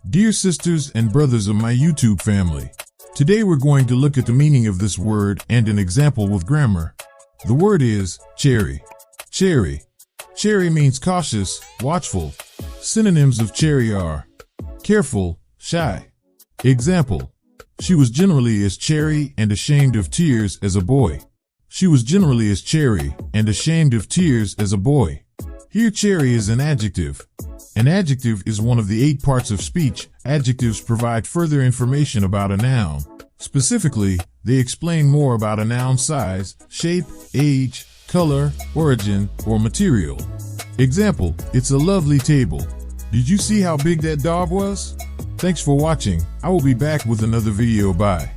Dear sisters and brothers of my YouTube family, today we're going to look at the meaning of this word and an example with grammar. The word is chary. Chary. Chary means cautious, watchful. Synonyms of chary are careful, shy. Example: she was generally as chary and ashamed of tears as a boy. She was generally as chary and ashamed of tears as a boy. Here, chary is an adjective. An adjective is one of the 8 parts of speech. Adjectives provide further information about a noun. Specifically, they explain more about a noun's size, shape, age, color, origin, or material. Example: it's a lovely table. Did you see how big that dog was? Thanks for watching. I will be back with another video. Bye.